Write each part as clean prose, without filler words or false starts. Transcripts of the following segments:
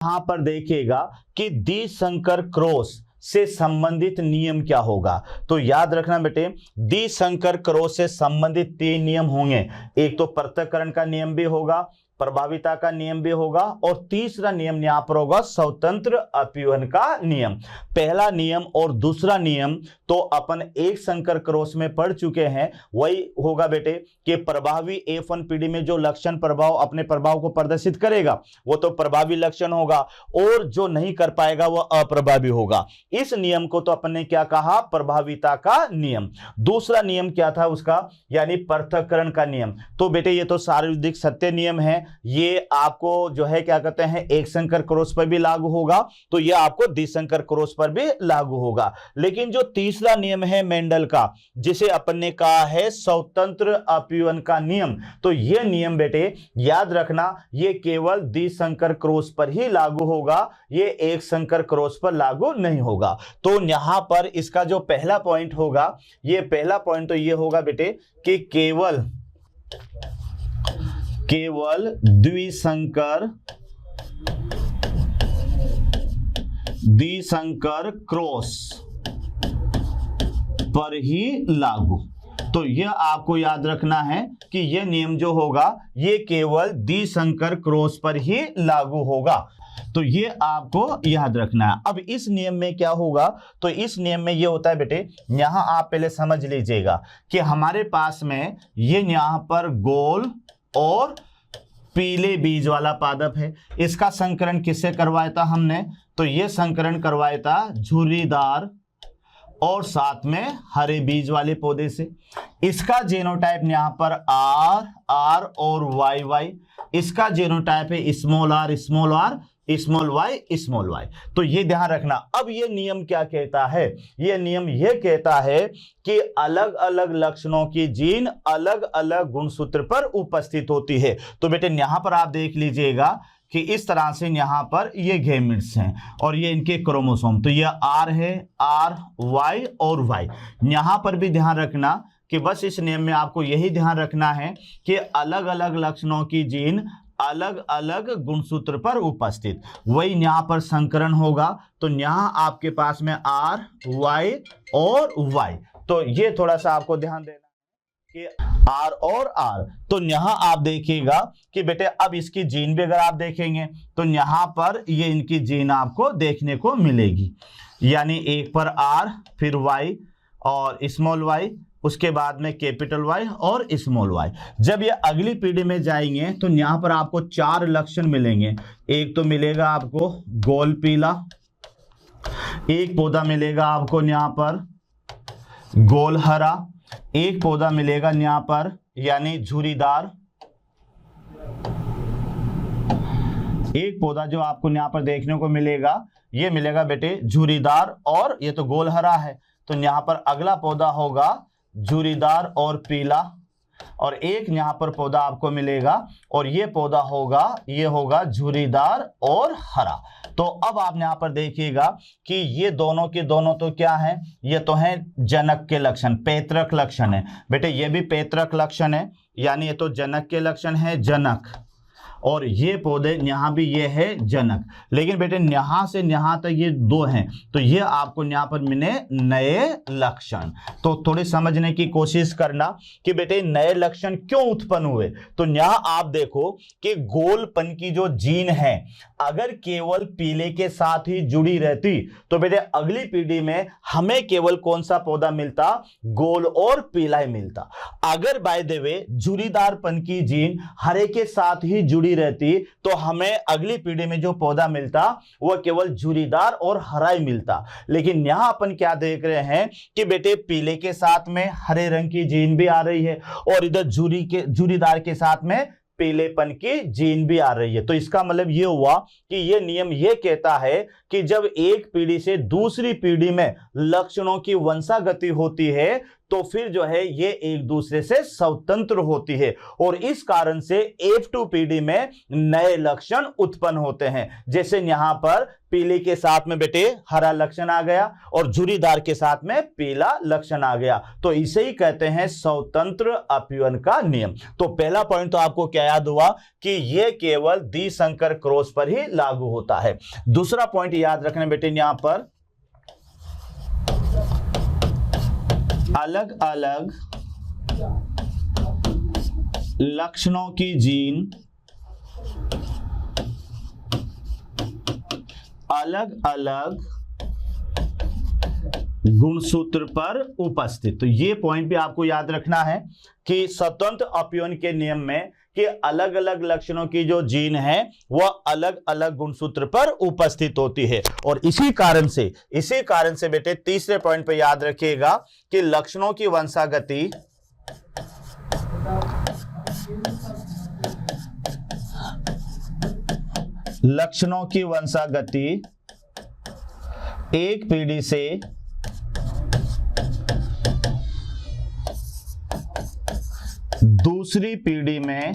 यहां पर देखिएगा कि द्विसंकर क्रॉस से संबंधित नियम क्या होगा। तो याद रखना बेटे, द्विसंकर क्रॉस से संबंधित 3 नियम होंगे। एक तो पृथक्करण का नियम भी होगा, प्रभाविता का नियम भी होगा, और तीसरा नियम यहां पर होगा स्वतंत्र अपव्यय का नियम। पहला नियम और दूसरा नियम तो अपन एक संकर क्रॉस में पढ़ चुके हैं। वही होगा बेटे कि प्रभावी F1 पीढ़ी में जो लक्षण प्रभाव अपने प्रभाव को प्रदर्शित करेगा वो तो प्रभावी लक्षण होगा, और जो नहीं कर पाएगा वो अप्रभावी होगा। इस नियम को तो अपन ने क्या कहा, प्रभाविता का नियम। दूसरा नियम क्या था उसका, यानी पृथक्करण का नियम। तो बेटे ये तो शारीरिक सत्य नियम है, ये आपको जो है क्या कहते हैं एक संकर क्रॉस पर भी लागू होगा, तो ये आपको द्विसंकर क्रॉस पर भी लागू होगा। लेकिन जो तीसरा नियम है मेंडल का, जिसे अपन ने कहा है स्वतंत्र अपव्यय का नियम, तो ये नियम बेटे याद रखना ये केवल द्विसंकर क्रॉस पर ही लागू होगा, ये एक संकर क्रॉस पर लागू नहीं होगा। तो यहां पर इसका जो पहला पॉइंट होगा, ये पहला पॉइंट तो ये होगा बेटे कि केवल द्विसंकर क्रॉस पर ही लागू। तो यह आपको याद रखना है कि यह नियम जो होगा ये केवल द्विसंकर क्रॉस पर ही लागू होगा। तो ये आपको याद रखना है। अब इस नियम में क्या होगा, तो इस नियम में ये होता है बेटे, यहां आप पहले समझ लीजिएगा कि हमारे पास में ये यहां पर गोल और पीले बीज वाला पादप है। इसका संकरण किससे करवाया था हमने, तो ये संकरण करवाया था झुर्रीदार और साथ में हरे बीज वाले पौधे से। इसका जीनोटाइप यहां पर आर आर और वाई वाई। इसका जीनोटाइप है small R small R small Y. तो ये ध्यान रखना। अब ये नियम क्या कहता है, ये नियम ये कहता है कि अलग अलग लक्षणों की जीन अलग अलग गुणसूत्र पर उपस्थित होती है। तो बेटे यहां पर आप देख लीजिएगा कि इस तरह से यहां पर ये गैमेट्स हैं और ये इनके क्रोमोसोम। तो ये आर है, आर वाई और वाई। यहां पर भी ध्यान रखना कि बस इस नियम में आपको यही ध्यान रखना है कि अलग अलग लक्षणों की जीन अलग अलग गुणसूत्र पर उपस्थित, वही यहां पर संकरण होगा। तो यहां आपके पास में आर वाई और वाई, तो ये थोड़ा सा आपको ध्यान देना कि आर और आर। तो यहां आप देखिएगा कि बेटे अब इसकी जीन भी अगर आप देखेंगे तो यहां पर ये इनकी जीन आपको देखने को मिलेगी, यानी एक पर आर फिर वाई और स्मॉल वाई, उसके बाद में कैपिटल वाई और स्मॉल वाई। जब ये अगली पीढ़ी में जाएंगे तो यहां पर आपको 4 लक्षण मिलेंगे। एक तो मिलेगा आपको गोल पीला, एक पौधा मिलेगा आपको यहां पर गोल हरा, एक पौधा मिलेगा यहां पर यानी झुर्रीदार, एक पौधा जो आपको यहां पर देखने को मिलेगा ये मिलेगा बेटे झुर्रीदार, और ये तो गोल हरा है। तो यहां पर अगला पौधा होगा झुर्रीदार और पीला, और एक यहां पर पौधा आपको मिलेगा और ये पौधा होगा, ये होगा झुर्रीदार और हरा। तो अब आप यहां पर देखिएगा कि ये दोनों के दोनों तो क्या है, ये तो है जनक के लक्षण, पैतृक लक्षण है बेटे। ये भी पैतृक लक्षण है, यानी ये तो जनक के लक्षण है, जनक, और ये पौधे यहां भी ये है जनक। लेकिन बेटे यहां से यहां तक ये 2 हैं, तो ये आपको यहां पर मिले नए लक्षण। तो थोड़ी समझने की कोशिश करना कि बेटे नए लक्षण क्यों उत्पन्न हुए। तो यहां आप देखो कि गोलपन की जो जीन है अगर केवल पीले के साथ ही जुड़ी रहती तो बेटे अगली पीढ़ी में हमें केवल कौन सा पौधा मिलता, गोल और पीला ही मिलता। अगर बाय द वे झुर्रीदारपन की जीन हरे के साथ ही जुड़ी रहती तो हमें अगली पीढ़ी में जो पौधा मिलता वह केवल झुर्रीदार और हरा ही मिलता। लेकिन यहां अपन क्या देख रहे हैं कि बेटे पीले के साथ में हरे रंग की जीन भी आ रही है और इधर झुर्रीदार के साथ में पीलेपन की जीन भी आ रही है। तो इसका मतलब ये हुआ कि ये नियम ये कहता है कि जब एक पीढ़ी से दूसरी पीढ़ी में लक्षणों की वंशागति होती है तो फिर जो है ये एक दूसरे से स्वतंत्र होती है और इस कारण से F2PD में नए लक्षण उत्पन्न होते हैं। जैसे यहां पर पीले के साथ में बेटे हरा लक्षण आ गया और झुर्रीदार के साथ में पीला लक्षण आ गया, तो इसे ही कहते हैं स्वतंत्र अपव्ययन का नियम। तो पहला पॉइंट तो आपको क्या याद हुआ कि यह केवल द्विसंकर क्रॉस पर ही लागू होता है। दूसरा पॉइंट याद रखना बेटे, यहां पर अलग अलग लक्षणों की जीन अलग अलग गुणसूत्र पर उपस्थित। तो ये पॉइंट भी आपको याद रखना है कि स्वतंत्र अपव्ययन के नियम में कि अलग अलग लक्षणों की जो जीन है वह अलग अलग गुणसूत्र पर उपस्थित होती है। और इसी कारण से बेटे तीसरे पॉइंट पे याद रखिएगा कि लक्षणों की वंशागति एक पीढ़ी से दूसरी पीढ़ी में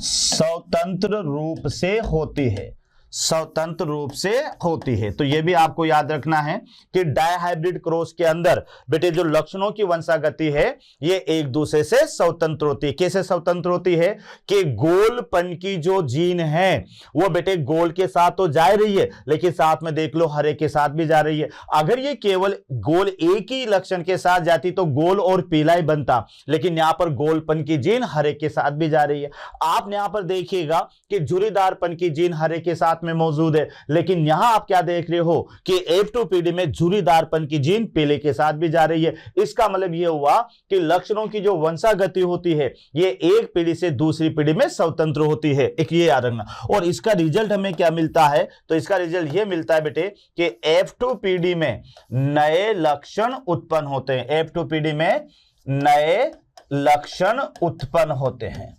स्वतंत्र रूप से होती है, स्वतंत्र रूप से होती है। तो यह भी आपको याद रखना है कि डायहाइब्रिड क्रॉस के अंदर बेटे जो लक्षणों की वंशागति है ये एक दूसरे से स्वतंत्र होती है। कैसे स्वतंत्र होती है कि गोलपन की जो जीन है वो बेटे गोल के साथ तो जा रही है, लेकिन साथ में देख लो हरे के साथ भी जा रही है। अगर ये केवल गोल एक ही लक्षण के साथ जाती तो गोल और पीला ही बनता, लेकिन यहां पर गोलपन की जीन हरे के साथ भी जा रही है। आप यहां पर देखिएगा कि झुर्रीदारपन की जीन हरे के साथ में मौजूद है, लेकिन यहां आप क्या देख रहे हो कि F2PD में झुर्रीदारपन की जीन पीले के साथ भी जा रही है। इसका मतलब यह हुआ कि लक्षणों की जो वंशागति होती है ये एक पीढ़ी से दूसरी पीढ़ी में स्वतंत्र होती है, एक ये याद रखना। और इसका रिजल्ट हमें क्या मिलता है, तो इसका रिजल्ट यह मिलता है बेटे कि F2PD में नए लक्षण उत्पन्न होते हैं। F2PD में नए लक्षण उत्पन्न होते हैं।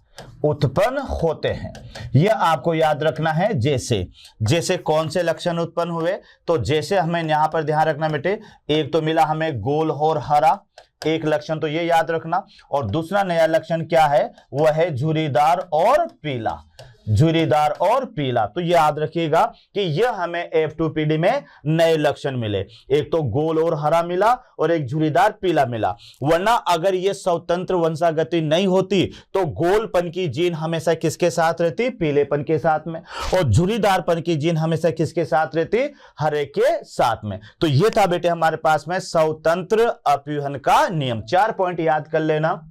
यह आपको याद रखना है। जैसे कौन से लक्षण उत्पन्न हुए, तो जैसे हमें यहां पर ध्यान रखना बेटे, एक तो मिला हमें गोल और हरा, एक लक्षण तो ये याद रखना, और दूसरा नया लक्षण क्या है वह है झुर्रीदार और पीला। तो ये याद रखिएगा कि यह हमें F2PD में नए लक्षण मिले, एक तो गोल और हरा मिला और एक झुर्रीदार पीला मिला। वरना अगर यह स्वतंत्र वंशागति नहीं होती तो गोलपन की जीन हमेशा किसके साथ रहती, पीलेपन के साथ में, और झुर्रीदारपन की जीन हमेशा किसके साथ रहती, हरे के साथ में। तो यह था बेटे हमारे पास में स्वतंत्र अपव्ययन का नियम। 4 पॉइंट याद कर लेना।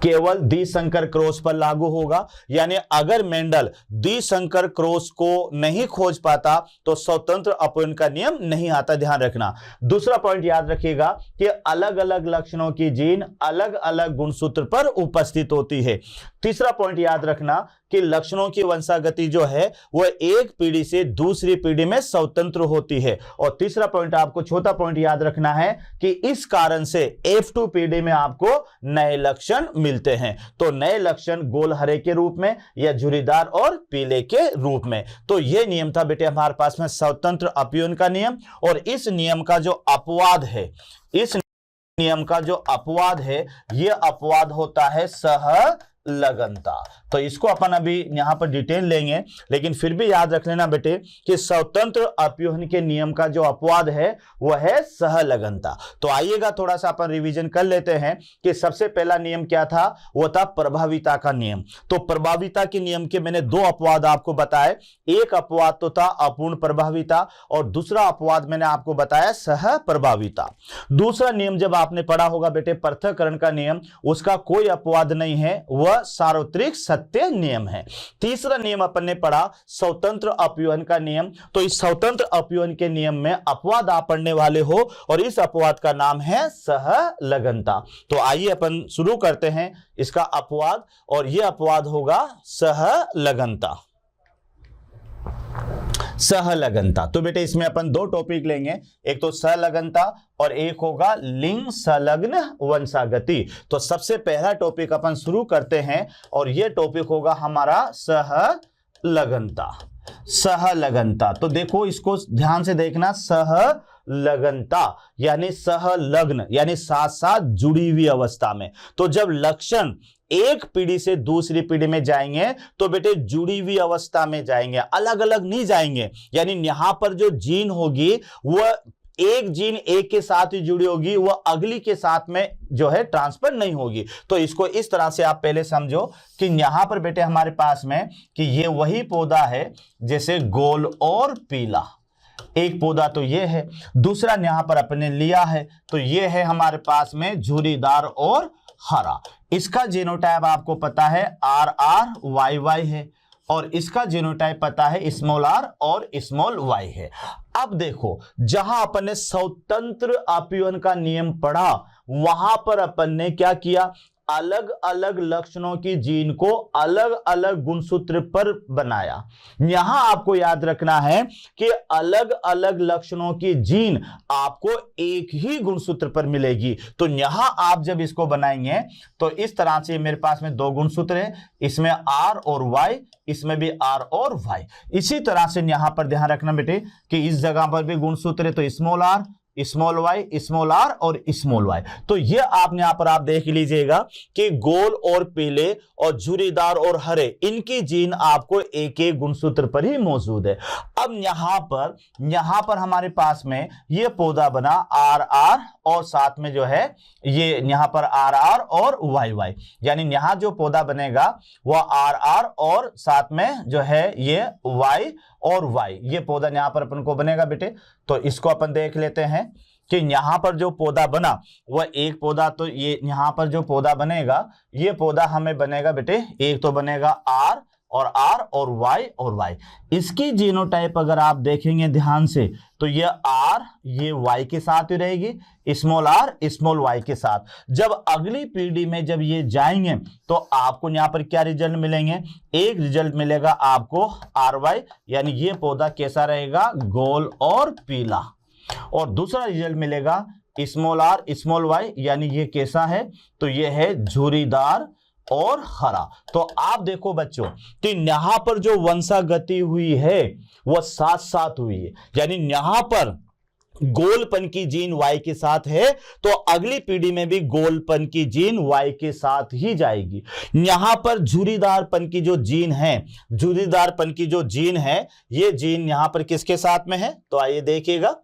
केवल द्विसंकर क्रॉस पर लागू होगा, यानी अगर मेंडल द्विसंकर क्रॉस को नहीं खोज पाता तो स्वतंत्र अपव्ययन का नियम नहीं आता, ध्यान रखना। दूसरा पॉइंट याद रखिएगा कि अलग अलग लक्षणों की जीन अलग अलग गुणसूत्र पर उपस्थित होती है। तीसरा पॉइंट याद रखना कि लक्षणों की वंशागति जो है वह एक पीढ़ी से दूसरी पीढ़ी में स्वतंत्र होती है। और तीसरा पॉइंट आपको चौथा पॉइंट याद रखना है कि इस कारण से F2PD में आपको नए लक्षण मिलते हैं। तो नए लक्षण गोल हरे के रूप में या झुर्रीदार और पीले के रूप में। तो यह नियम था बेटे हमारे पास में स्वतंत्र अपव्ययन का नियम। और इस नियम का जो अपवाद है, यह अपवाद होता है सहलगनता। तो इसको अपन अभी यहां पर डिटेल लेंगे, लेकिन फिर भी याद रख लेना बेटे कि स्वतंत्र अपव्ययन के नियम का जो अपवाद है वह है सहलगनता। तो आइएगा थोड़ा सा अपन रिवीजन कर लेते हैं कि सबसे पहला नियम क्या था, वह था प्रभाविता का नियम। तो प्रभाविता के नियम के मैंने 2 अपवाद आपको बताए। एक अपवाद तो था अपूर्ण प्रभाविता और दूसरा अपवाद मैंने आपको बताया सहप्रभाविता। दूसरा नियम जब आपने पढ़ा होगा बेटे पृथक्करण का नियम, उसका कोई अपवाद नहीं है, वह सार्वत्रिक सत्य नियम है। तीसरा नियम अपन ने पढ़ा स्वतंत्र अपव्ययन का नियम। तो इस स्वतंत्र अपव्ययन के नियम में अपवाद आप पढ़ने वाले हो और इस अपवाद का नाम है सहलगनता। तो आइए अपन शुरू करते हैं इसका अपवाद, और यह अपवाद होगा सहलगनता। तो बेटे इसमें अपन 2 टॉपिक लेंगे, एक तो सहलगनता और एक होगा लिंग संलग्न वंशागति। तो सबसे पहला टॉपिक अपन शुरू करते हैं और यह टॉपिक होगा हमारा सहलगनता। तो देखो इसको ध्यान से देखना, सहलगनता। लगनता यानी सहलग्न यानी साथ साथ जुड़ी हुई अवस्था में। तो जब लक्षण एक पीढ़ी से दूसरी पीढ़ी में जाएंगे तो बेटे जुड़ी हुई अवस्था में जाएंगे, अलग अलग नहीं जाएंगे। यानी यहां पर जो जीन होगी वह एक जीन एक के साथ ही जुड़ी होगी, वह अगली के साथ में जो है ट्रांसफर नहीं होगी। तो इसको इस तरह से आप पहले समझो कि यहां पर बेटे हमारे पास में कि ये वही पौधा है जैसे गोल और पीला, एक पौधा तो ये है, दूसरा यहां पर अपने लिया है तो ये है हमारे पास में झुर्रीदार और हरा। इसका जीनोटाइप आपको पता है RRYY है और इसका जीनोटाइप पता है स्मॉल r और स्मॉल y है। अब देखो जहां अपन ने स्वतंत्र अपीवन का नियम पढ़ा वहां पर अपन ने क्या किया, अलग अलग लक्षणों की जीन को अलग अलग गुणसूत्र पर बनाया। यहां आपको याद रखना है कि अलग अलग लक्षणों की जीन आपको एक ही गुणसूत्र पर मिलेगी। तो यहां आप जब इसको बनाएंगे तो इस तरह से मेरे पास में दो गुणसूत्र है, इसमें R और Y, इसमें भी R और Y। इसी तरह से यहां पर ध्यान रखना बेटे कि इस जगह पर भी गुणसूत्र है तो small r small y small r और स्मॉल y। तो ये आप यहां पर आप देख लीजिएगा कि गोल और पीले और झुर्रीदार और हरे इनकी जीन आपको एक एक गुणसूत्र पर ही मौजूद है। अब यहां पर हमारे पास में ये पौधा बना RR और साथ में जो है ये यहां पर RR और YY, यानी यहां जो पौधा बनेगा वह RR और साथ में जो है ये Y और Y, ये पौधा यहां पर अपन को बनेगा बेटे। तो इसको अपन देख लेते हैं कि यहां पर जो पौधा बना वह एक पौधा, तो ये यहां पर जो पौधा बनेगा ये पौधा हमें बनेगा बेटे, एक तो बनेगा R और Y और Y। इसकी जीनोटाइप अगर आप देखेंगे ध्यान से तो ये R ये Y के साथ ही रहेगी, स्मॉल r स्मॉल y के साथ। जब अगली पीढ़ी में जब ये जाएंगे तो आपको यहां पर क्या रिजल्ट मिलेंगे, एक रिजल्ट मिलेगा आपको RY, यानी ये पौधा कैसा रहेगा, गोल और पीला, और दूसरा रिजल्ट मिलेगा स्मॉल r स्मॉल y, यानी ये कैसा है, तो ये है झुर्रीदार और हरा। तो आप देखो बच्चों कि यहां पर जो वंशागति हुई है वह साथ साथ हुई है, यानी यहां पर गोलपन की जीन Y के साथ है तो अगली पीढ़ी में भी गोलपन की जीन Y के साथ ही जाएगी। यहां पर झुर्रीदारपन की जो जीन है, झुर्रीदारपन की जो जीन है ये जीन यहां पर किसके साथ में है, तो आइए देखिएगा।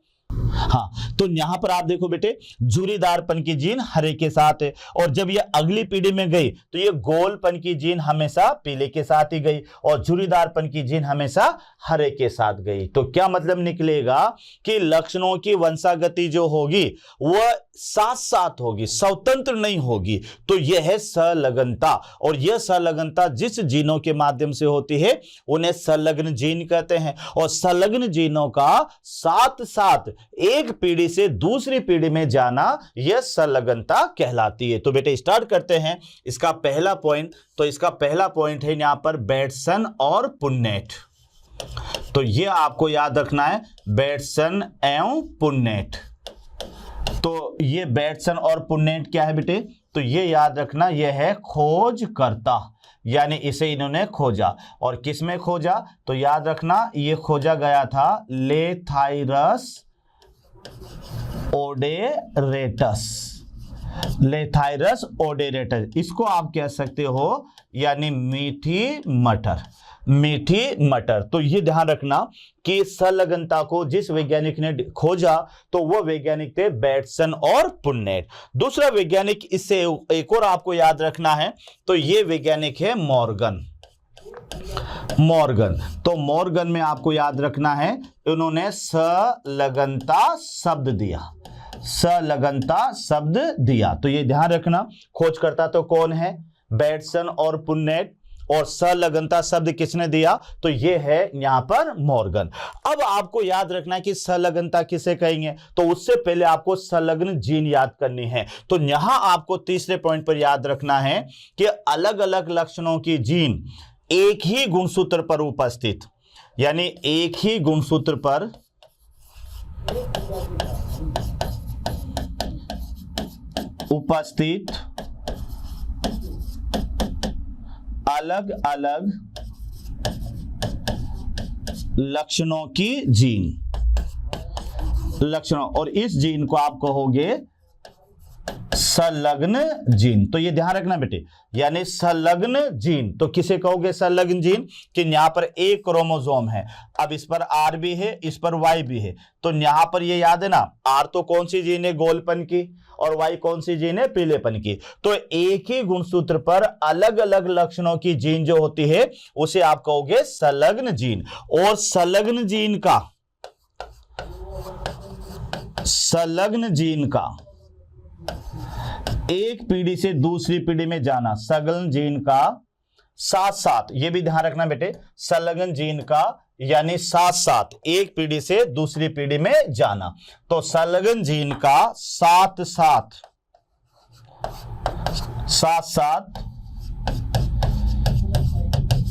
हाँ, तो यहां पर आप देखो बेटे झुर्रीदारपन की जीन हरे के साथ है, और जब ये अगली पीढ़ी में गई तो ये गोलपन की जीन हमेशा पीले के साथ ही गई और झुर्रीदारपन की जीन हमेशा हरे के साथ गई। तो क्या मतलब निकलेगा कि लक्षणों की वंशागति जो होगी वह साथ साथ होगी, स्वतंत्र नहीं होगी। तो यह है संलग्नता, और यह संलग्नता जिस जीनों के माध्यम से होती है उन्हें संलग्न जीन कहते हैं, और संलग्न जीनों का साथ साथ एक पीढ़ी से दूसरी पीढ़ी में जाना यह संलग्नता कहलाती है। तो बेटे स्टार्ट करते हैं इसका पहला पॉइंट। तो इसका पहला पॉइंट है यहां पर बेटसन और पुन्नेट। तो यह आपको याद रखना है, बेटसन एवं पुन्नेट। तो ये बेटसन और पुन्नेट क्या है बेटे, तो ये याद रखना यह है खोजकर्ता, यानी इसे इन्होंने खोजा। और किसमें खोजा, तो याद रखना ये खोजा गया था लेथाइरस ओडेरेटस, लेथाइरस ओडेरेटस। इसको आप कह सकते हो यानी मीठी मटर, मीठी मटर। तो ये ध्यान रखना कि संलग्नता को जिस वैज्ञानिक ने खोजा तो वह वैज्ञानिक थे बेटसन और पुन्नेट। दूसरा वैज्ञानिक, इससे एक और आपको याद रखना है, तो ये वैज्ञानिक है मॉर्गन। मॉर्गन, तो मॉर्गन में आपको याद रखना है उन्होंने संलग्नता शब्द दिया, संलग्नता शब्द दिया। तो ये ध्यान रखना, खोजकर्ता तो कौन है, बेटसन और पुन्नेट, और संलग्नता शब्द किसने दिया, तो ये है यहां पर मॉर्गन। अब आपको याद रखना है कि संलग्नता किसे कहेंगे, तो उससे पहले आपको संलग्न जीन याद करनी है। तो यहां आपको तीसरे पॉइंट पर याद रखना है कि अलग अलग लक्षणों की जीन एक ही गुणसूत्र पर उपस्थित, यानी एक ही गुणसूत्र पर उपस्थित अलग अलग लक्षणों की जीन, लक्षणों, और इस जीन को आप कहोगे संलग्न जीन। तो ये ध्यान रखना बेटे, यानी संलग्न जीन। तो किसे कहोगे संलग्न जीन? कि यहां पर एक क्रोमोसोम है, अब इस पर आर भी है, इस पर वाई भी है, तो यहां पर ये याद है ना, आर तो कौन सी जीन है? गोलपन की, और वाई कौन सी जीन है? पीलेपन की। तो एक ही गुणसूत्र पर अलग अलग लक्षणों की जीन जो होती है उसे आप कहोगे संलग्न जीन। और संलग्न जीन का एक पीढ़ी से दूसरी पीढ़ी में जाना, संलग्न जीन का साथ साथ, ये भी ध्यान रखना बेटे, संलग्न जीन का यानी साथ साथ एक पीढ़ी से दूसरी पीढ़ी में जाना। तो संलग्न जीन का साथ साथ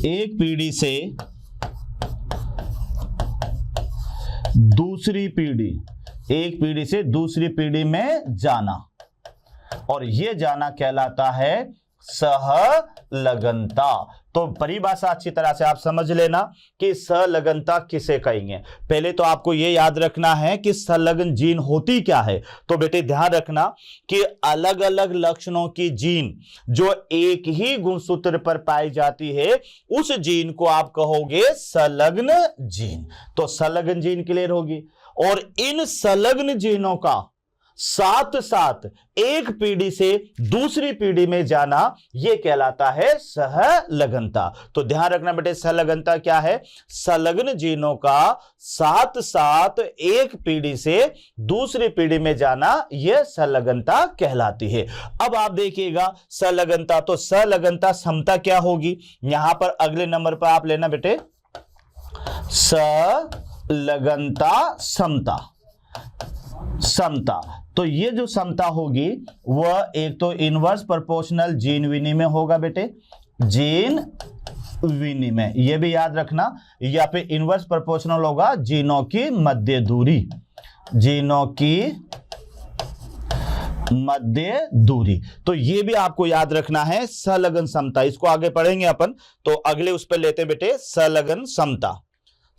एक पीढ़ी से दूसरी पीढ़ी, एक पीढ़ी से दूसरी पीढ़ी में जाना, और यह जाना कहलाता है सहलगनता। तो परिभाषा अच्छी तरह से आप समझ लेना कि सहलगनता किसे कहेंगे। पहले तो आपको यह याद रखना है कि संलग्न जीन होती क्या है। तो बेटे ध्यान रखना कि अलग अलग लक्षणों की जीन जो एक ही गुणसूत्र पर पाई जाती है उस जीन को आप कहोगे संलग्न जीन। तो संलग्न जीन क्लियर होगी। और इन संलग्न जीनों का साथ साथ एक पीढ़ी से दूसरी पीढ़ी में जाना, यह कहलाता है सहलगनता। तो ध्यान रखना बेटे, सहलगनता क्या है? संलग्न जीनों का साथ साथ एक पीढ़ी से दूसरी पीढ़ी में जाना, यह सहलगनता कहलाती है। अब आप देखिएगा सहलगनता, तो सहलगनता समता क्या होगी? यहां पर अगले नंबर पर आप लेना बेटे, सहलगनता समता। तो ये जो समता होगी वह एक तो इनवर्स प्रोपोर्शनल जीन विनिमय होगा बेटे, जीन विनिमय, ये भी याद रखना, या फिर इनवर्स प्रोपोर्शनल होगा जीनों की मध्य दूरी, जीनों की मध्य दूरी। तो ये भी आपको याद रखना है संलग्न समता। इसको आगे पढ़ेंगे अपन, तो अगले उस पर लेते बेटे संलग्न समता,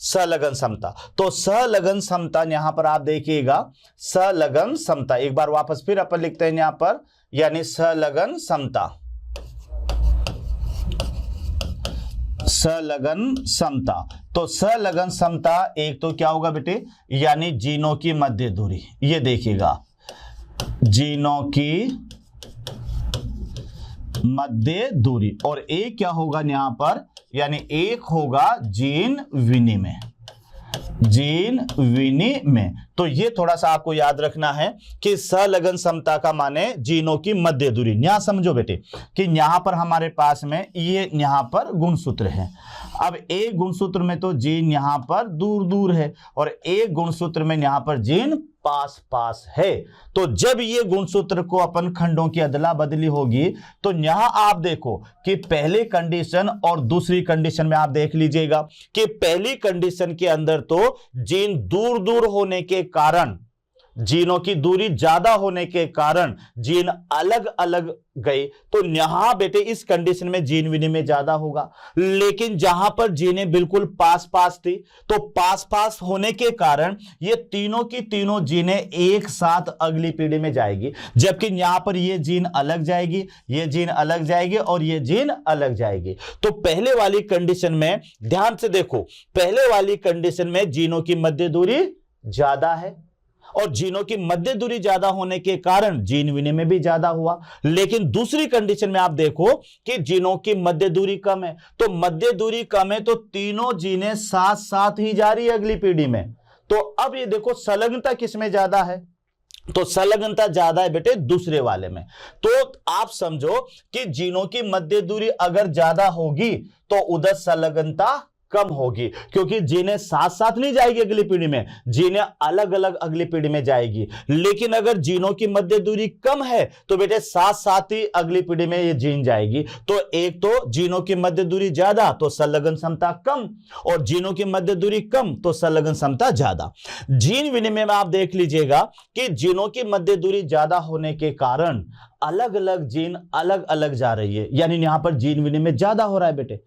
संलग्न समता। तो संलग्न समता यहां पर आप देखिएगा, संलग्न समता एक बार वापस फिर अपन लिखते हैं यहां पर, यानी संलग्न समता, संलग्न समता। तो संलग्न समता एक तो क्या होगा बेटे, यानी जीनों की मध्य दूरी, ये देखिएगा जीनों की मध्य दूरी, और एक क्या होगा यहां पर, यानी एक होगा जीन विनिमय, जीन विनिमय। तो ये थोड़ा सा आपको याद रखना है कि संलग्न समता का माने जीनों की मध्य दूरी। यहां समझो बेटे कि यहां पर हमारे पास में ये यहां पर गुणसूत्र है। अब एक गुणसूत्र में तो जीन यहां पर दूर दूर है, और एक गुणसूत्र में यहां पर जीन पास पास है। तो जब ये गुणसूत्र को अपन खंडों की अदला बदली होगी, तो यहां आप देखो कि पहले कंडीशन और दूसरी कंडीशन में आप देख लीजिएगा कि पहली कंडीशन के अंदर तो जीन दूर दूर होने के कारण, जीनों की दूरी ज्यादा होने के कारण जीन अलग अलग गए, तो यहां बेटे इस कंडीशन में जीन विनिमय ज्यादा होगा। लेकिन जहां पर जीनें बिल्कुल पास पास थी, तो पास पास होने के कारण ये तीनों की तीनों जीनें एक साथ अगली पीढ़ी में जाएगी, जबकि यहां पर ये जीन अलग जाएगी, ये जीन अलग जाएगी, और ये जीन अलग जाएगी। तो पहले वाली कंडीशन में ध्यान से देखो, पहले वाली कंडीशन में जीनों की मध्य दूरी ज्यादा है, और जीनों की मध्य दूरी ज्यादा होने के कारण जीन विनिमय भी ज्यादा हुआ। लेकिन दूसरी कंडीशन में आप देखो कि जीनों की मध्य दूरी कम है, तो मध्य दूरी कम है तो तीनों जीनें साथ साथ ही जा रही है अगली पीढ़ी में। तो अब ये देखो संलग्नता किसमें ज्यादा है, तो संलग्नता ज्यादा है बेटे दूसरे वाले में। तो आप समझो कि जीनों की मध्य दूरी अगर ज्यादा होगी तो उधर संलग्नता कम होगी, क्योंकि जीनें साथ साथ नहीं जाएगी अगली पीढ़ी में, जीनें अलग अलग अगली पीढ़ी में जाएगी। लेकिन अगर जीनों की मध्य दूरी कम है तो बेटे साथ साथ ही अगली पीढ़ी में ये जीन जाएगी। तो एक तो जीनों की मध्य दूरी ज्यादा तो संलग्न समता कम, और जीनों की मध्य दूरी कम तो संलग्न समता ज्यादा। जीन विनिमय में आप देख लीजिएगा कि जीनों की मध्य दूरी ज्यादा होने के कारण अलग अलग जीन अलग अलग जा रही है, यानी यहां पर जीन विनिमय ज्यादा हो रहा है बेटे।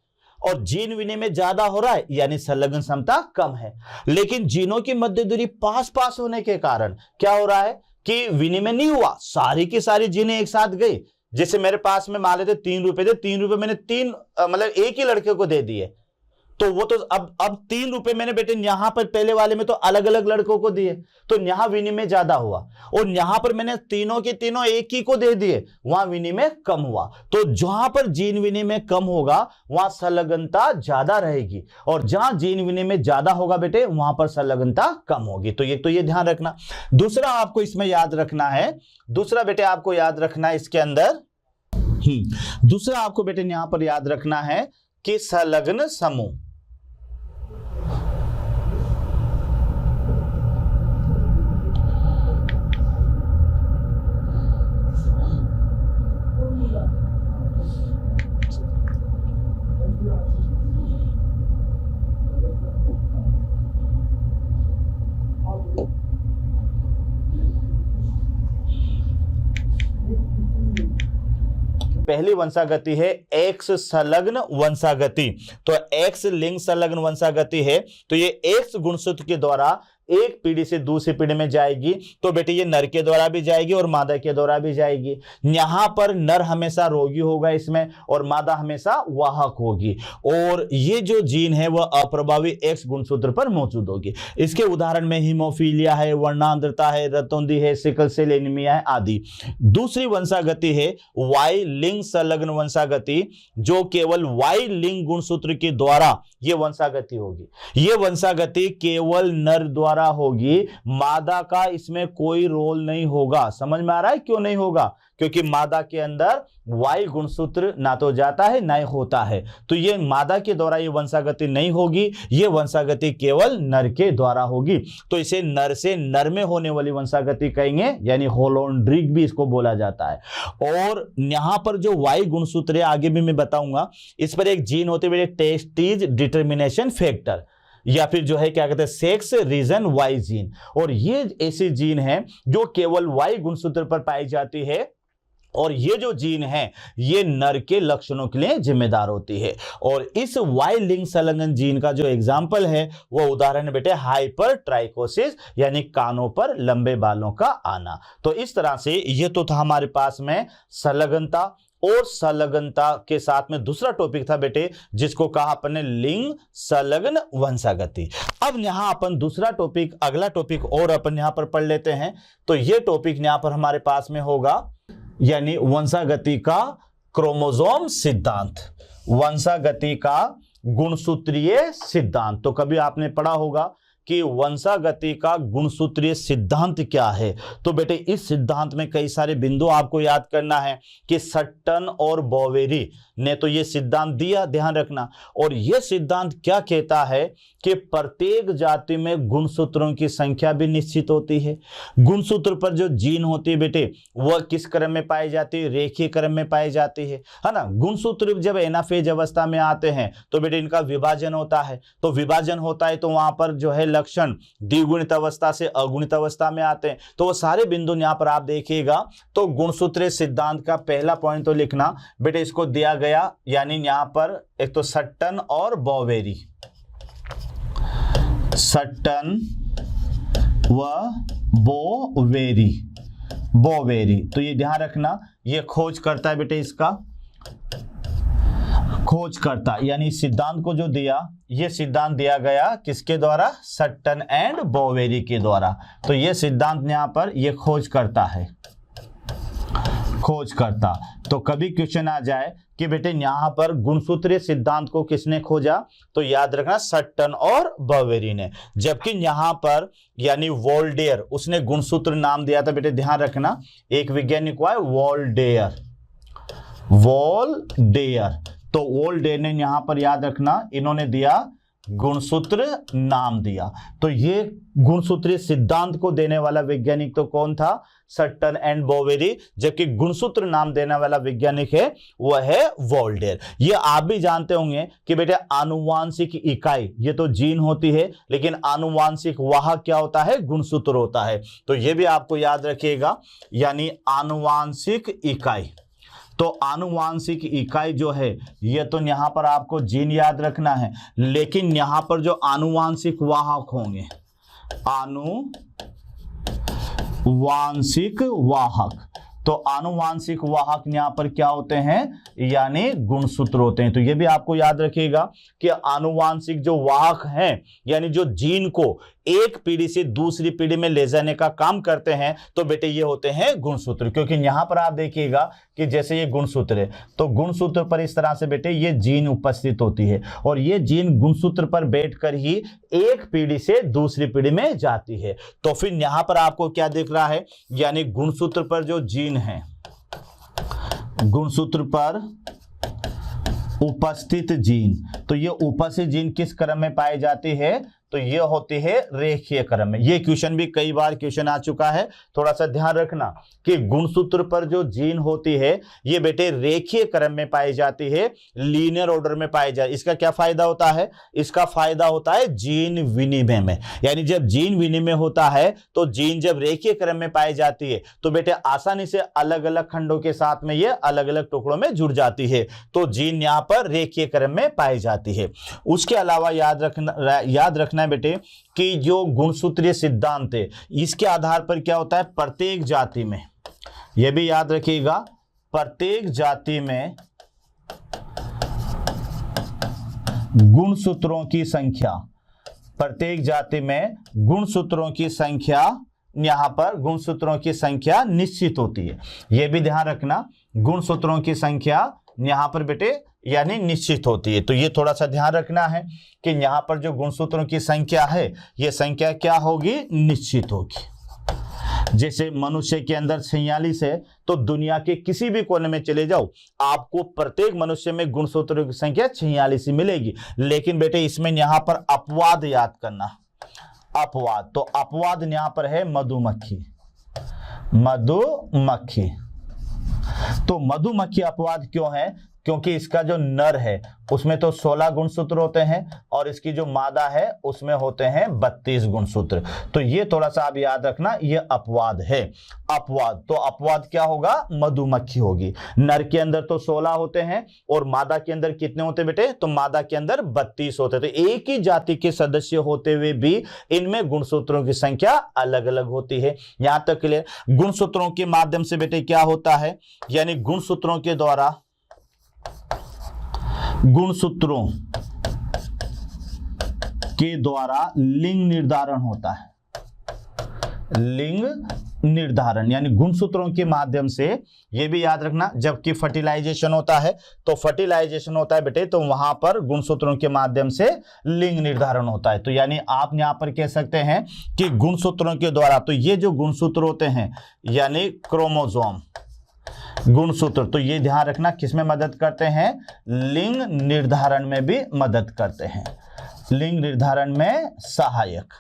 और जीन विनिमय ज्यादा हो रहा है यानी संलग्न क्षमता कम है। लेकिन जीनों की मध्य दूरी पास पास होने के कारण क्या हो रहा है कि विनिमय नहीं हुआ, सारी की सारी जीनें एक साथ गई। जैसे मेरे पास में मान लेते 3 रुपए थे, 3 रुपए मैंने मतलब एक ही लड़के को दे दिए, तो वो तो अब 3 रुपए मैंने बेटे यहां पर पहले वाले में तो अलग अलग लड़कों को दिए, तो यहां विनिमय ज्यादा हुआ। और यहां पर मैंने तीनों के तीनों एक ही को दे दिए, वहां विनिमय कम हुआ। तो जहां पर जीन विनिमय कम होगा वहां संलग्नता ज्यादा रहेगी, और जहां जीन विनिमय ज्यादा होगा बेटे वहां पर संलग्नता कम होगी। तो ये ध्यान रखना। दूसरा आपको इसमें याद रखना है, दूसरा बेटे आपको याद रखना है इसके अंदर, दूसरा आपको बेटे यहां पर याद रखना है कि संलग्न समूह, पहली वंशागति है एक्स संलग्न वंशागति। तो एक्स लिंग संलग्न वंशागति है, तो ये एक्स गुणसूत्र के द्वारा एक पीढ़ी से दूसरी पीढ़ी में जाएगी। तो बेटे ये नर के द्वारा भी जाएगी और मादा के द्वारा भी जाएगी। यहां पर नर हमेशा रोगी होगा इसमें, और मादा हमेशा वाहक होगी, और ये जो जीन है वह अप्रभावी एक्स गुणसूत्र पर मौजूद होगी। इसके उदाहरण में हीमोफीलिया है, वर्णांधता है, रतौंधी है, सिकल सेल एनीमिया है आदि। दूसरी वंशागति है वाई लिंग संलग्न वंशागति, जो केवल वाई लिंग गुणसूत्र के द्वारा ये वंशागति होगी। ये वंशागति केवल नर द्वारा होगी, मादा का इसमें कोई रोल नहीं होगा। समझ में आ रहा है क्यों नहीं होगा? क्योंकि मादा के अंदर वाई गुणसूत्र ना तो जाता है ना ही होता है, तो ये मादा के द्वारा ये वंशागति नहीं होगी, ये वंशागति केवल नर के द्वारा होगी। तो इसे नर से नर में होने वाली वंशागति कहेंगे, यानी होलोन्ड्रिक भी इसको बोला जाता है। और यहां पर जो वाई गुणसूत्र है आगे भी मैं बताऊंगा, इस पर एक जीन होते हुए टेस्टीज डिटर्मिनेशन फैक्टर, या फिर जो है क्या कहते हैं सेक्स रीजन वाई जीन, और ये ऐसी जीन है जो केवल वाई गुणसूत्र पर पाई जाती है, और ये जो जीन है ये नर के लक्षणों के लिए जिम्मेदार होती है। और इस वाई लिंग संलग्न जीन का जो एग्जाम्पल है वो उदाहरण है बेटे हाइपर ट्राइकोसिस, यानी कानों पर लंबे बालों का आना। तो इस तरह से ये तो था हमारे पास में संलग्नता, और संलग्नता के साथ में दूसरा टॉपिक था बेटे जिसको कहा अपन ने लिंग संलग्न वंशागति। अब यहां अपन दूसरा टॉपिक, अगला टॉपिक और अपन यहां पर पढ़ लेते हैं। तो ये टॉपिक यहां पर हमारे पास में होगा, यानी वंशागति का क्रोमोसोम सिद्धांत, वंशागति का गुणसूत्रीय सिद्धांत। तो कभी आपने पढ़ा होगा कि वंशागति का गुणसूत्रीय सिद्धांत क्या है। तो बेटे इस सिद्धांत में कई सारे बिंदु आपको याद करना है कि सट्टन और बोवेरी ने तो ये सिद्धांत दिया, ध्यान रखना। और यह सिद्धांत क्या कहता है कि प्रत्येक जाति में गुणसूत्रों की संख्या भी निश्चित होती है। गुणसूत्र पर जो जीन होती है बेटे वह किस क्रम में पाई जाती है? रेखीय क्रम में पाई जाती है ना। गुणसूत्र जब एनाफेज अवस्था में आते हैं तो बेटे इनका विभाजन होता है, तो विभाजन होता है तो वहां पर जो है लक्षण द्विगुणित अवस्था से अगुणित अवस्था में आते हैं। तो वो सारे बिंदु यहां पर आप देखिएगा। तो गुणसूत्रीय सिद्धांत का पहला पॉइंट तो लिखना बेटे, इसको दिया गया, यानी यहां पर एक तो सट्टन और बोवेरी, सट्टन व बोवेरी, बोवेरी। तो ये ध्यान रखना, ये खोज करता है बेटे, इसका खोज करता, यानी सिद्धांत को जो दिया, ये सिद्धांत दिया गया किसके द्वारा? सट्टन एंड बोवेरी के द्वारा। तो ये सिद्धांत यहां पर ये खोज करता है, खोज करता। तो कभी क्वेश्चन आ जाए कि बेटे यहां पर गुणसूत्रीय सिद्धांत को किसने खोजा, तो याद रखना सट्टन और बोवेरी ने। जबकि यहां पर यानी वोल्डेयर, उसने गुणसूत्र नाम दिया था बेटे, ध्यान रखना, एक वैज्ञानिक हुआ है वोल्डेयर, वोल्डेयर। तो वोल्डेयर ने यहां पर याद रखना इन्होंने दिया गुणसूत्र नाम दिया। तो ये गुणसूत्रीय सिद्धांत को देने वाला वैज्ञानिक तो कौन था? Sutton and Boveri. जबकि गुणसूत्र नाम देने वाला वैज्ञानिक है वह है वोल्डेयर। ये आप भी जानते होंगे कि बेटे आनुवांशिक इकाई ये तो जीन होती है, लेकिन आनुवांशिक वाहक क्या होता है? गुणसूत्र होता है। तो ये भी आपको याद रखिएगा, यानी आनुवांशिक इकाई। तो आनुवांशिक इकाई जो है ये तो यहां पर आपको जीन याद रखना है, लेकिन यहां पर जो आनुवांशिक वाहक होंगे, आनुवांशिक वाहक, तो आनुवांशिक वाहक यहां पर क्या होते हैं, यानी गुणसूत्र होते हैं। तो ये भी आपको याद रखिएगा कि आनुवांशिक जो वाहक हैं, यानी जो जीन को एक पीढ़ी से दूसरी पीढ़ी में ले जाने का काम करते हैं, तो बेटे ये होते हैं गुणसूत्र। क्योंकि यहां पर आप देखिएगा कि जैसे ये गुणसूत्र है, तो गुणसूत्र पर इस तरह से बेटे ये जीन उपस्थित होती है, और ये जीन गुणसूत्र पर बैठकर ही एक पीढ़ी से दूसरी पीढ़ी में जाती है। तो फिर यहां पर आपको क्या दिख रहा है, यानी गुणसूत्र पर जो जीन है, गुणसूत्र पर उपस्थित जीन, तो ये उपस्थित जीन किस क्रम में पाई जाती है, तो ये होती है रेखीय क्रम में। ये क्वेश्चन भी कई बार क्वेश्चन आ चुका है, थोड़ा सा ध्यान रखना कि गुणसूत्र पर जो जीन होती है ये बेटे रेखीय क्रम में पाई जाती है, लीनियर ऑर्डर में पाई जाती है। इसका क्या फायदा होता है, इसका फायदा होता है जीन विनिमय में। यानी जब जीन विनिमय होता है तो जीन जब रेखीय क्रम में पाई जाती है तो बेटे आसानी से अलग अलग खंडों के साथ में ये अलग अलग टुकड़ों में जुड़ जाती है, तो जीन यहां पर रेखीय क्रम में पाई जाती है। उसके अलावा याद रखना बेटे कि जो गुणसूत्रीय सिद्धांत है इसके आधार पर क्या होता है, प्रत्येक जाति में, यह भी याद रखिएगा, प्रत्येक जाति में गुणसूत्रों की संख्या, प्रत्येक जाति में गुणसूत्रों की संख्या, यहां पर गुणसूत्रों की संख्या निश्चित होती है। यह भी ध्यान रखना, गुणसूत्रों की संख्या यहां पर बेटे यानी निश्चित होती है। तो ये थोड़ा सा ध्यान रखना है कि यहां पर जो गुणसूत्रों की संख्या है ये संख्या क्या होगी, निश्चित होगी। जैसे मनुष्य के अंदर 46 है, तो दुनिया के किसी भी कोने में चले जाओ आपको प्रत्येक मनुष्य में गुणसूत्रों की संख्या 46 ही मिलेगी। लेकिन बेटे इसमें यहां पर अपवाद याद करना, अपवाद, तो अपवाद यहां पर है मधुमक्खी, मधुमक्खी। तो मधुमक्खी अपवाद क्यों है, क्योंकि इसका जो नर है उसमें तो 16 गुणसूत्र होते हैं और इसकी जो मादा है उसमें होते हैं 32 गुणसूत्र। तो ये थोड़ा सा आप याद रखना, ये अपवाद है, अपवाद। तो अपवाद क्या होगा, मधुमक्खी होगी। नर के अंदर तो 16 होते हैं और मादा के अंदर कितने होते बेटे, तो मादा के अंदर 32 होते। तो एक ही जाति के सदस्य होते हुए भी इनमें गुणसूत्रों की संख्या अलग अलग होती है। यहां तक क्लियर। गुणसूत्रों के माध्यम से बेटे क्या होता है, यानी गुणसूत्रों के द्वारा, गुणसूत्रों के द्वारा लिंग निर्धारण होता है, लिंग निर्धारण, यानी गुणसूत्रों के माध्यम से। यह भी याद रखना, जबकि फर्टिलाइजेशन होता है, तो फर्टिलाइजेशन होता है बेटे तो वहां पर गुणसूत्रों के माध्यम से लिंग निर्धारण होता है। तो यानी आप यहां पर कह सकते हैं कि गुणसूत्रों के द्वारा, तो ये जो गुणसूत्र होते हैं यानी क्रोमोसोम गुणसूत्र, तो ये ध्यान रखना किसमें मदद करते हैं, लिंग निर्धारण में भी मदद करते हैं, लिंग निर्धारण में सहायक,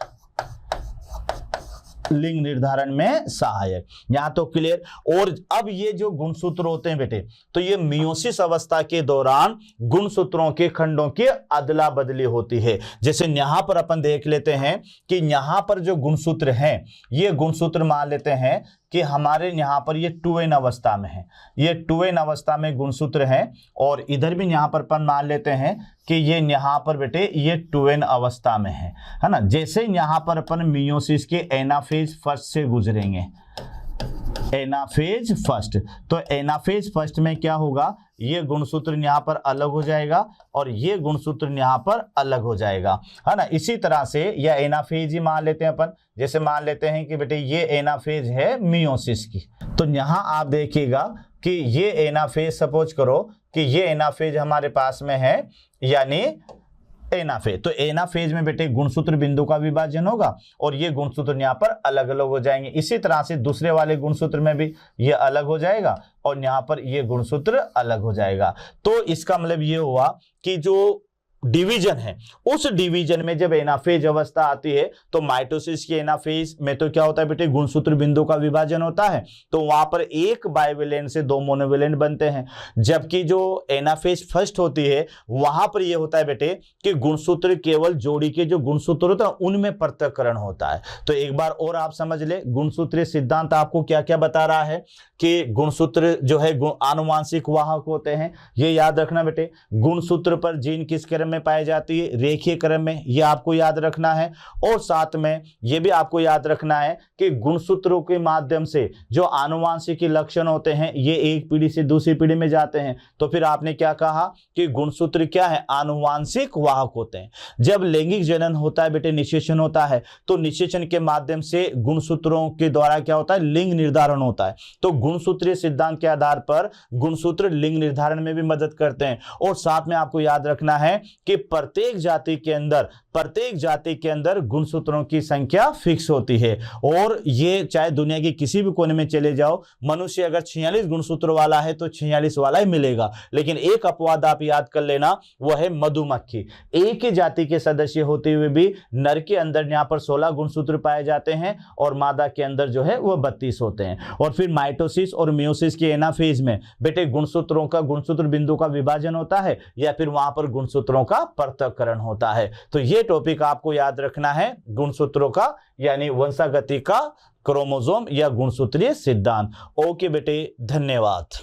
लिंग निर्धारण में सहायक। यहां तो क्लियर। और अब ये जो गुणसूत्र होते हैं बेटे, तो ये मियोसिस अवस्था के दौरान गुणसूत्रों के खंडों की अदला बदली होती है। जैसे यहां पर अपन देख लेते हैं कि यहां पर जो गुणसूत्र हैं, ये गुणसूत्र मान लेते हैं कि हमारे यहाँ पर ये 2n अवस्था में है, ये 2n अवस्था में गुणसूत्र हैं, और इधर भी यहाँ पर अपन मान लेते हैं कि ये यहाँ पर बेटे ये 2n अवस्था में है ना। जैसे यहाँ पर अपन मियोसिस के एनाफेज फर्स्ट से गुजरेंगे, एनाफेज फर्स्ट, तो एनाफेज फर्स्ट में क्या होगा, ये गुणसूत्र यहाँ पर अलग हो जाएगा और ये गुणसूत्र यहाँ पर अलग हो जाएगा, है ना। इसी तरह से यह एनाफेज ही मान लेते हैं अपन। जैसे मान लेते हैं कि बेटे ये एनाफेज है मियोसिस की, तो यहाँ आप देखिएगा कि ये एनाफेज, सपोज करो कि ये एनाफेज हमारे पास में है, यानी एनाफेज। तो एनाफेज में बेटे गुणसूत्र बिंदु का विभाजन होगा और ये गुणसूत्र यहाँ पर अलग अलग हो जाएंगे। इसी तरह से दूसरे वाले गुणसूत्र में भी ये अलग हो जाएगा और यहाँ पर ये गुणसूत्र अलग हो जाएगा। तो इसका मतलब ये हुआ कि जो डिवीजन है, उस डिवीजन में जब एनाफेज अवस्था आती है तो माइटोसिस के एनाफेज में तो क्या होता है बेटे, गुणसूत्र बिंदु का विभाजन होता है, तो वहां पर एक बाइवेलेंट से दो मोनोवेलेंट बनते हैं। जबकि जो एनाफेज फर्स्ट होती है वहां पर यह होता है बेटे कि गुणसूत्र केवल जोड़ी के जो गुणसूत्र होता है उनमें पृथक्करण होता है। तो एक बार और आप समझ ले, गुणसूत्रीय सिद्धांत आपको क्या क्या बता रहा है कि गुणसूत्र जो है आनुवांशिक वाहक होते हैं, ये याद रखना बेटे। गुणसूत्र पर जीन किस क्रम में पाई जाती है, रेखीय क्रम में, ये आपको याद रखना है। और साथ में ये भी आपको याद रखना है कि गुणसूत्रों के माध्यम से जो आनुवांशिक लक्षण होते हैं ये एक पीढ़ी से दूसरी पीढ़ी में जाते हैं। तो फिर आपने क्या कहा कि गुणसूत्र क्या है, आनुवांशिक वाहक होते हैं। जब लैंगिक जनन होता है बेटे, निषेचन होता है, तो निषेचन के माध्यम से गुणसूत्रों के द्वारा क्या होता है, लिंग निर्धारण होता है। तो गुणसूत्रीय सिद्धांत के आधार पर गुणसूत्र लिंग निर्धारण में भी मदद करते हैं। और साथ में आपको याद रखना है कि प्रत्येक जाति के अंदर गुणसूत्रों की संख्या फिक्स होती है। और ये चाहे दुनिया के किसी भी कोने में चले जाओ, मनुष्य अगर 46 गुणसूत्र वाला है तो 46 वाला ही मिलेगा। लेकिन एक अपवाद आप याद कर लेना, वह है मधुमक्खी। एक ही जाति के सदस्य होते हुए भी नर के अंदर यहाँ पर 16 गुणसूत्र पाए जाते हैं और मादा के अंदर जो है वह 32 होते हैं। और फिर माइटोसिस और मियोसिस के एनाफेज में बेटे गुणसूत्रों का, गुणसूत्र बिंदु का विभाजन होता है या फिर वहां पर गुणसूत्रों का पृथक्करण होता है। तो ये टॉपिक आपको याद रखना है, गुणसूत्रों का यानी वंशागति का क्रोमोसोम या गुणसूत्रीय सिद्धांत। ओके बेटे, धन्यवाद।